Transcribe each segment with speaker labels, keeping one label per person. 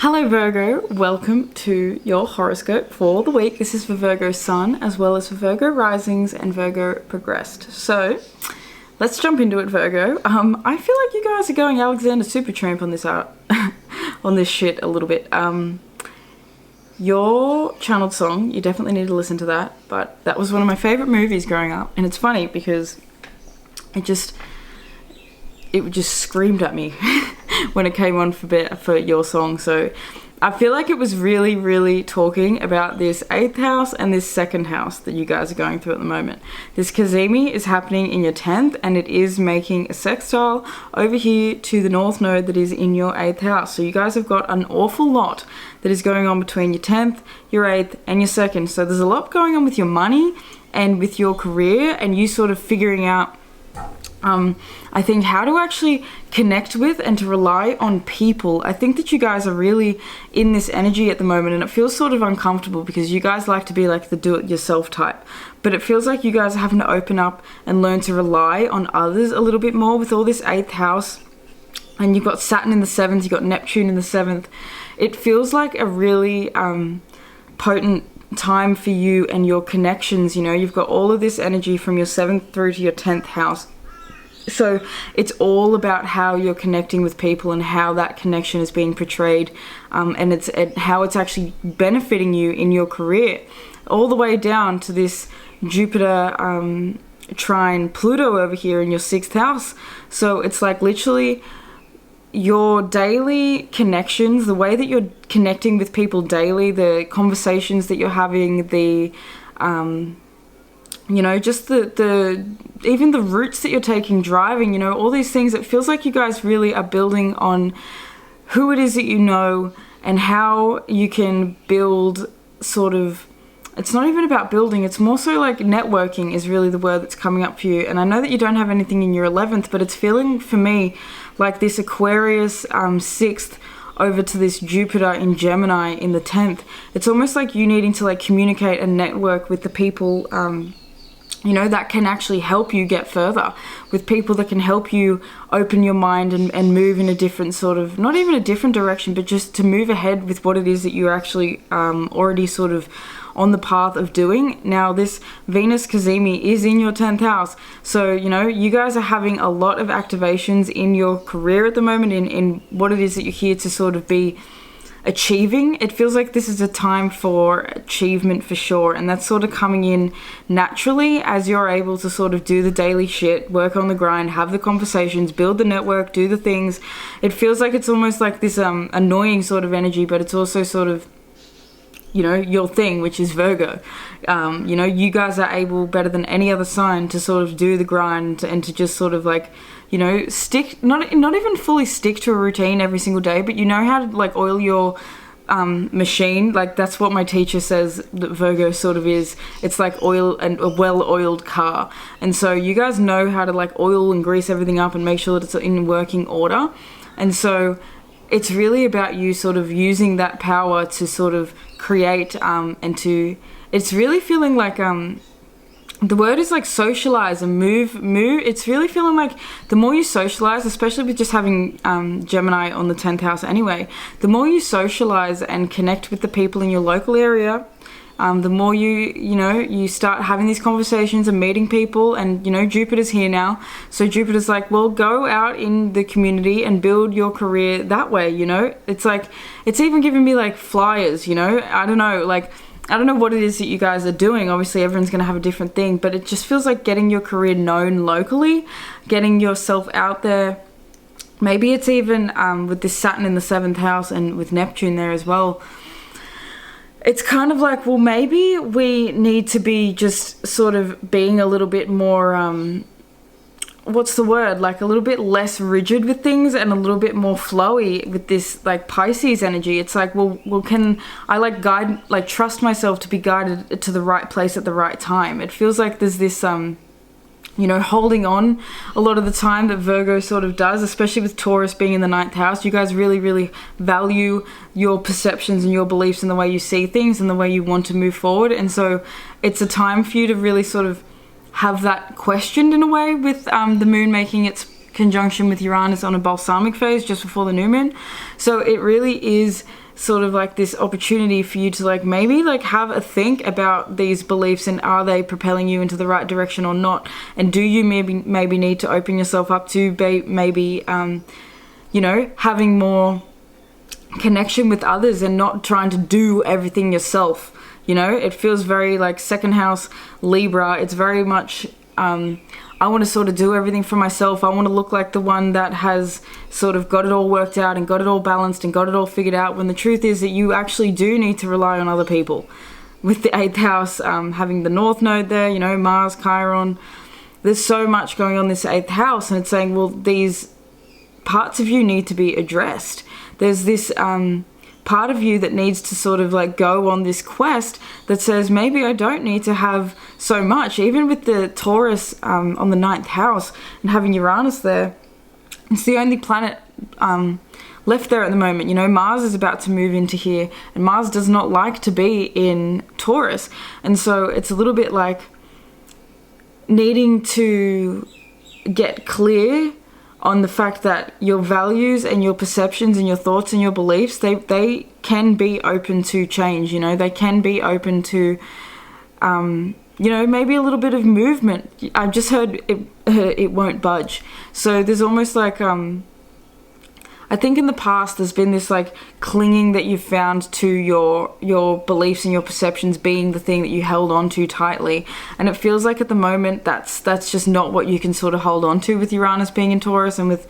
Speaker 1: Hello Virgo, welcome to your horoscope for the week. This is for Virgo Sun as well as for Virgo Risings and Virgo Progressed. So let's jump into it, Virgo. I feel like you guys are going Alexander Supertramp on this on this shit a little bit. Your channeled song, you definitely need to listen to that, but that was one of my favorite movies growing up, and it's funny because it just screamed at me when it came on for your song. So I feel like it was really talking about this 8th house and this 2nd house that you guys are going through at the moment. This Cazimi is happening in your 10th, and it is making a sextile over here to the North Node that is in your 8th house. So you guys have got an awful lot that is going on between your 10th, your 8th, and your 2nd. So there's a lot going on with your money and with your career, and you sort of figuring out I think how to actually connect with and to rely on people. I think that you guys are really in this energy at the moment, and it feels sort of uncomfortable because you guys like to be like the do-it-yourself type, but it feels like you guys are having to open up and learn to rely on others a little bit more with all this 8th house. And you've got Saturn in the 7th, you've got Neptune in the 7th. It feels like a really potent time for you and your connections. You know, you've got all of this energy from your 7th through to your 10th house. So it's all about how you're connecting with people and how that connection is being portrayed, and how it's actually benefiting you in your career, all the way down to this Jupiter trine Pluto over here in your 6th house. So it's like literally your daily connections, the way that you're connecting with people daily, the conversations that you're having, the you know, just the even the routes that you're taking driving, you know, all these things. It feels like you guys really are building on who it is that you know and how you can build sort of, it's not even about building, it's more so like networking is really the word that's coming up for you. And I know that you don't have anything in your 11th, but it's feeling for me like this Aquarius 6th over to this Jupiter in Gemini in the 10th. It's almost like you needing to like communicate and network with the people you know, that can actually help you get further, with people that can help you open your mind and move in a different sort of, not even a different direction, but just to move ahead with what it is that you're actually already sort of on the path of doing. Now, this Venus Cazimi is in your 10th house. So, you know, you guys are having a lot of activations in your career at the moment, in what it is that you're here to sort of be achieving. It feels like this is a time for achievement for sure, and that's sort of coming in naturally as you're able to sort of do the daily shit, work on the grind, have the conversations, build the network, do the things. It feels like it's almost like this annoying sort of energy, but it's also sort of, you know, your thing, which is Virgo. You know, you guys are able better than any other sign to sort of do the grind and to just sort of like, you know, stick, not even fully stick to a routine every single day, but you know how to like oil your machine. Like that's what my teacher says that Virgo sort of is. It's like oil and a well-oiled car. And so you guys know how to like oil and grease everything up and make sure that it's in working order. And so it's really about you sort of using that power to sort of create and to, it's really feeling like the word is like socialize and move. It's really feeling like the more you socialize, especially with just having Gemini on the 10th house anyway, the more you socialize and connect with the people in your local area, the more you start having these conversations and meeting people. And you know, Jupiter's here now, so Jupiter's like, well, go out in the community and build your career that way. You know, it's like, it's even giving me like flyers, you know, I don't know what it is that you guys are doing. Obviously everyone's going to have a different thing, but it just feels like getting your career known locally, getting yourself out there. Maybe it's even with this Saturn in the 7th house and with Neptune there as well. It's kind of like, well, maybe we need to be just sort of being a little bit more, what's the word? Like a little bit less rigid with things and a little bit more flowy with this like Pisces energy. It's like, well, can I like trust myself to be guided to the right place at the right time? It feels like there's this, you know, holding on a lot of the time that Virgo sort of does, especially with Taurus being in the 9th house. You guys really value your perceptions and your beliefs and the way you see things and the way you want to move forward. And so it's a time for you to really sort of have that questioned in a way, with the moon making its conjunction with Uranus on a balsamic phase just before the new moon. So it really is sort of like this opportunity for you to like maybe like have a think about these beliefs, and are they propelling you into the right direction or not, and do you maybe need to open yourself up to maybe you know, having more connection with others and not trying to do everything yourself. You know, it feels very like second house Libra. It's very much I want to sort of do everything for myself. I want to look like the one that has sort of got it all worked out and got it all balanced and got it all figured out, when the truth is that you actually do need to rely on other people. With the 8th house having the North Node there, you know, Mars, Chiron, there's so much going on in this 8th house, and it's saying, well, these parts of you need to be addressed. There's this part of you that needs to sort of like go on this quest that says, maybe I don't need to have so much. Even with the Taurus on the 9th house and having Uranus there, it's the only planet left there at the moment. You know, Mars is about to move into here, and Mars does not like to be in Taurus, and so it's a little bit like needing to get clear on the fact that your values and your perceptions and your thoughts and your beliefs, they can be open to change. You know, they can be open to you know, maybe a little bit of movement. I've just heard it won't budge. So there's almost like I think in the past there's been this like clinging that you've found to your beliefs and your perceptions being the thing that you held on to tightly, and it feels like at the moment that's just not what you can sort of hold on to with Uranus being in Taurus, and with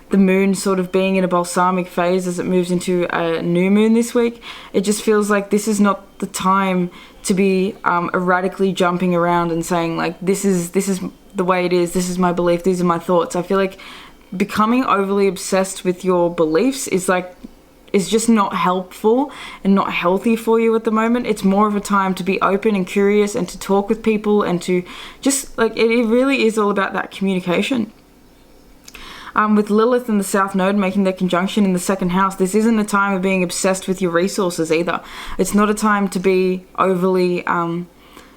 Speaker 1: the moon sort of being in a balsamic phase as it moves into a new moon this week. It just feels like this is not the time to be erratically jumping around and saying like, this is the way it is, this is my belief, these are my thoughts. I feel like becoming overly obsessed with your beliefs is just not helpful and not healthy for you at the moment. It's more of a time to be open and curious and to talk with people, and to just like, it really is all about that communication. With Lilith and the South Node making their conjunction in the 2nd house, this isn't a time of being obsessed with your resources either. It's not a time to be overly,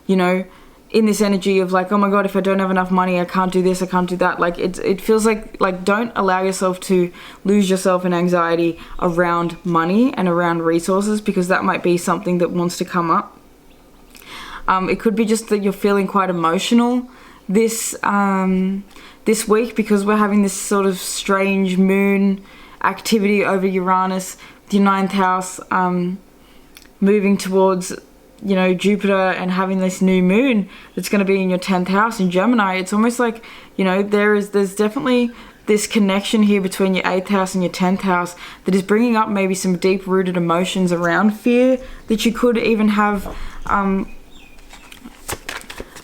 Speaker 1: you know, in this energy of like, oh my god, if I don't have enough money, I can't do this, I can't do that. Like it feels like don't allow yourself to lose yourself in anxiety around money and around resources, because that might be something that wants to come up. It could be just that you're feeling quite emotional this week, because we're having this sort of strange moon activity over Uranus, the 9th house moving towards, you know, Jupiter, and having this new moon that's going to be in your 10th house in Gemini. It's almost like, you know, there's definitely this connection here between your 8th house and your 10th house that is bringing up maybe some deep rooted emotions around fear that you could even have,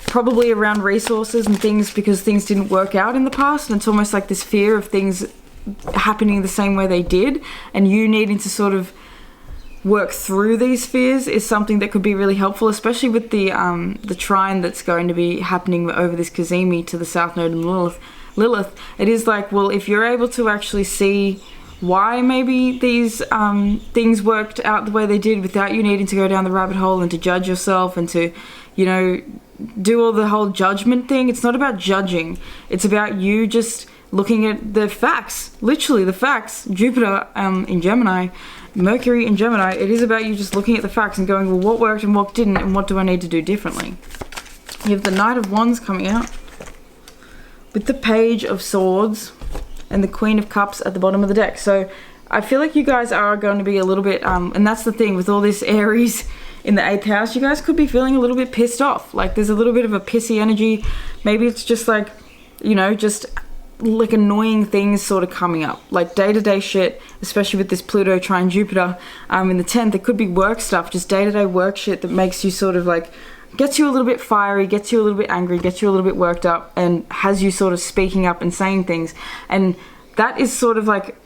Speaker 1: probably around resources and things, because things didn't work out in the past, and it's almost like this fear of things happening the same way they did, and you needing to sort of work through these fears is something that could be really helpful, especially with the trine that's going to be happening over this Cazimi to the South Node and Lilith. It is like, well, if you're able to actually see why maybe these things worked out the way they did without you needing to go down the rabbit hole and to judge yourself and to, you know, do all the whole judgment thing. It's not about judging. It's about you just looking at the facts, literally the facts. Jupiter in Gemini, Mercury in Gemini, it is about you just looking at the facts and going, well, what worked and what didn't, and what do I need to do differently? You have the Knight of Wands coming out with the Page of Swords and the Queen of Cups at the bottom of the deck. So I feel like you guys are going to be a little bit, and that's the thing with all this Aries in the 8th house, you guys could be feeling a little bit pissed off. Like there's a little bit of a pissy energy. Maybe it's just like, you know, just like annoying things sort of coming up, like day-to-day shit, especially with this Pluto trine Jupiter in the 10th. It could be work stuff, just day-to-day work shit that makes you sort of like, gets you a little bit fiery, gets you a little bit angry, gets you a little bit worked up, and has you sort of speaking up and saying things. And that is sort of like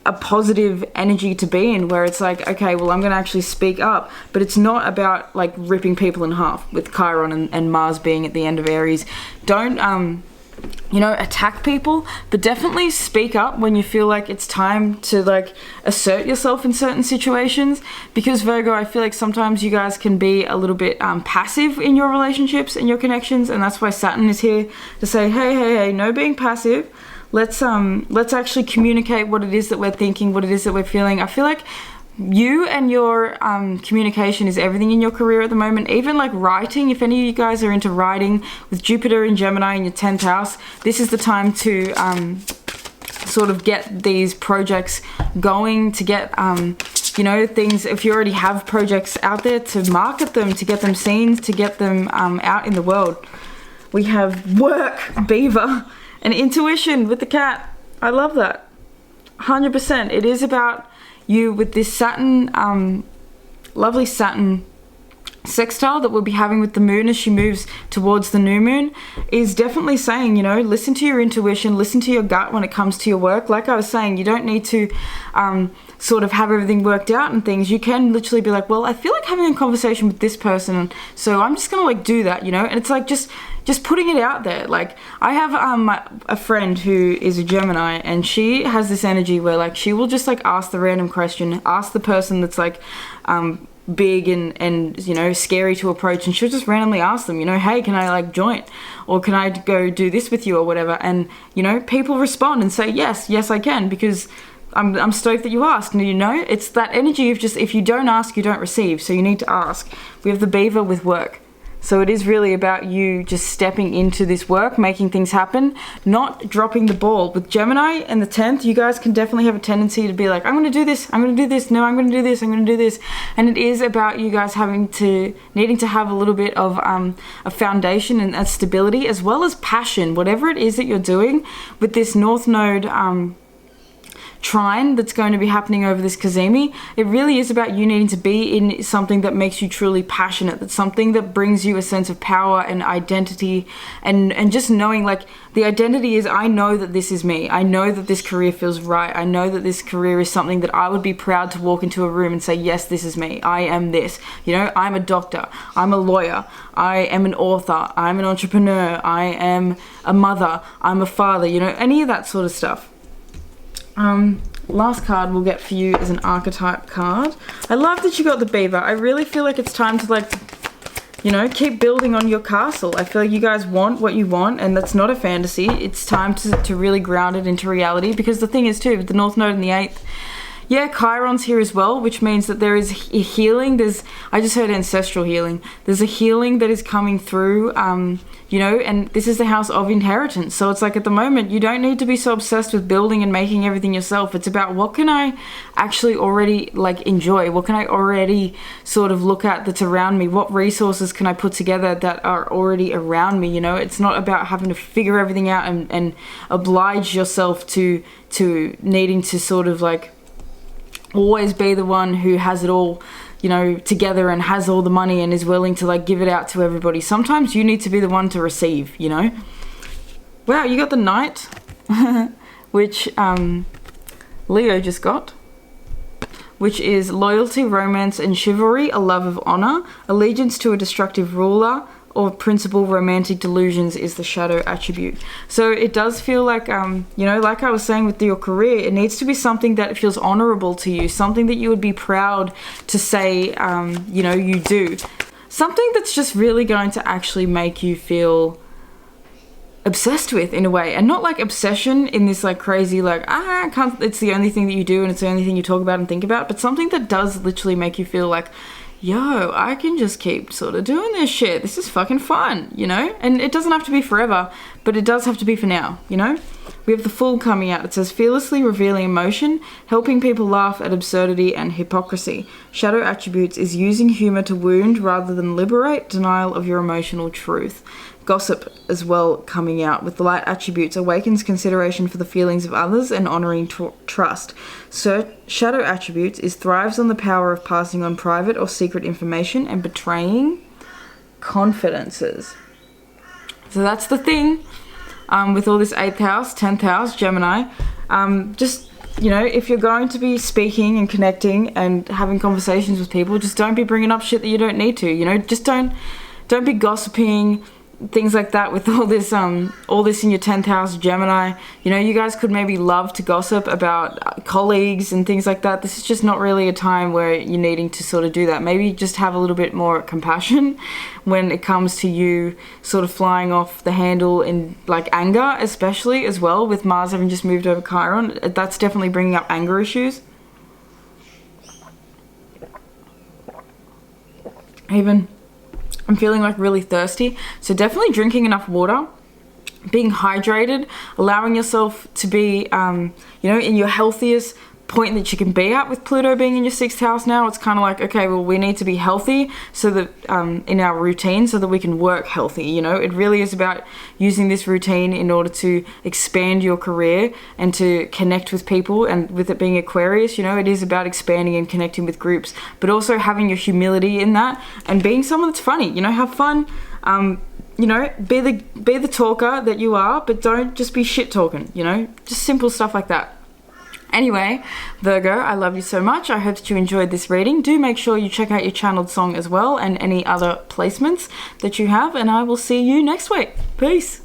Speaker 1: a positive energy to be in, where it's like, okay, well, I'm going to actually speak up, but it's not about like ripping people in half with Chiron and Mars being at the end of Aries. Don't you know, attack people, but definitely speak up when you feel like it's time to like assert yourself in certain situations. Because Virgo, I feel like sometimes you guys can be a little bit passive in your relationships and your connections, and that's why Saturn is here to say, hey, no being passive. Let's actually communicate what it is that we're thinking, what it is that we're feeling. I feel like you and your communication is everything in your career at the moment. Even like writing, if any of you guys are into writing with Jupiter and Gemini in your 10th house, this is the time to sort of get these projects going, to get you know, things, if you already have projects out there, to market them, to get them seen, to get them out in the world. We have work, beaver, and intuition with the cat. I love that. 100%. It is about you with this Saturn, lovely Saturn sextile that we'll be having with the moon as she moves towards the new moon, is definitely saying, you know, listen to your intuition, listen to your gut when it comes to your work. Like I was saying, you don't need to sort of have everything worked out and things. You can literally be like, well, I feel like having a conversation with this person, so I'm just gonna like do that, you know. And it's like just putting it out there. Like I have a friend who is a Gemini, and she has this energy where like she will just like ask the random question, ask the person that's like big and you know, scary to approach, and she'll just randomly ask them, you know, hey, can I like join, or can I go do this with you or whatever. And you know, people respond and say yes I can, because I'm stoked that you asked. And you know, it's that energy of just, if you don't ask, you don't receive. So you need to ask. We have the beaver with work. So it is really about you just stepping into this work, making things happen, not dropping the ball. With Gemini and the 10th, you guys can definitely have a tendency to be like, I'm going to do this, I'm going to do this, no, I'm going to do this, I'm going to do this. And it is about you guys needing to have a little bit of a foundation and a stability, as well as passion, whatever it is that you're doing with this North Node trine that's going to be happening over this Cazimi. It really is about you needing to be in something that makes you truly passionate, that's something that brings you a sense of power and identity, and just knowing, like, the identity is, I know that this is me, I know that this career feels right, I know that this career is something that I would be proud to walk into a room and say, yes, this is me, I am this, you know, I'm a doctor, I'm a lawyer, I am an author, I'm an entrepreneur, I am a mother, I'm a father, you know, any of that sort of stuff. Last card we'll get for you is an archetype card. I love that you got the beaver. I really feel like it's time to, like, you know, keep building on your castle. I feel like you guys want what you want, and that's not a fantasy. It's time to really ground it into reality, because the thing is too, with the North Node and the 8th, yeah, Chiron's here as well, which means that there is a healing. I just heard ancestral healing. There's a healing that is coming through, you know, and this is the house of inheritance. So it's like, at the moment, you don't need to be so obsessed with building and making everything yourself. It's about, what can I actually already, like, enjoy? What can I already sort of look at that's around me? What resources can I put together that are already around me? You know, it's not about having to figure everything out and oblige yourself to needing to sort of, like, always be the one who has it all, you know, together and has all the money and is willing to, like, give it out to everybody. Sometimes you need to be the one to receive, you know. Wow, you got the Knight, which Leo just got, which is loyalty, romance, and chivalry, a love of honor, allegiance to a destructive ruler, or principal romantic delusions is the shadow attribute. So it does feel like, you know, like I was saying with your career, it needs to be something that feels honorable to you, something that you would be proud to say, you know, you do. Something that's just really going to actually make you feel obsessed with, in a way, and not like obsession in this like crazy, like, I can't, it's the only thing that you do and it's the only thing you talk about and think about, but something that does literally make you feel like, yo, I can just keep sort of doing this shit. This is fucking fun, you know? And it doesn't have to be forever, but it does have to be for now, you know? We have the Fool coming out. It says, fearlessly revealing emotion, helping people laugh at absurdity and hypocrisy. Shadow attributes is using humor to wound rather than liberate, denial of your emotional truth. Gossip as well coming out with the light attributes, awakens consideration for the feelings of others and honoring trust. So shadow attributes is thrives on the power of passing on private or secret information and betraying confidences. So that's the thing with all this 8th house, 10th house, Gemini. Just, you know, if you're going to be speaking and connecting and having conversations with people, just don't be bringing up shit that you don't need to, you know? Just don't be gossiping, things like that with all this in your 10th house, Gemini. You know, you guys could maybe love to gossip about colleagues and things like that. This is just not really a time where you're needing to sort of do that. Maybe just have a little bit more compassion when it comes to you sort of flying off the handle in, like, anger, especially as well, with Mars having just moved over Chiron. That's definitely bringing up anger issues. even. I'm feeling like really thirsty. So definitely drinking enough water, being hydrated, allowing yourself to be, you know, in your healthiest point that you can be at. With Pluto being in your 6th house now, it's kind of like, okay, well, we need to be healthy so that in our routine, so that we can work healthy. You know, it really is about using this routine in order to expand your career and to connect with people. And with it being Aquarius, you know, it is about expanding and connecting with groups, but also having your humility in that and being someone that's funny. You know, have fun. You know, be the talker that you are, but don't just be shit talking. You know, just simple stuff like that. Anyway, Virgo, I love you so much. I hope that you enjoyed this reading. Do make sure you check out your channeled song as well and any other placements that you have, and I will see you next week. Peace.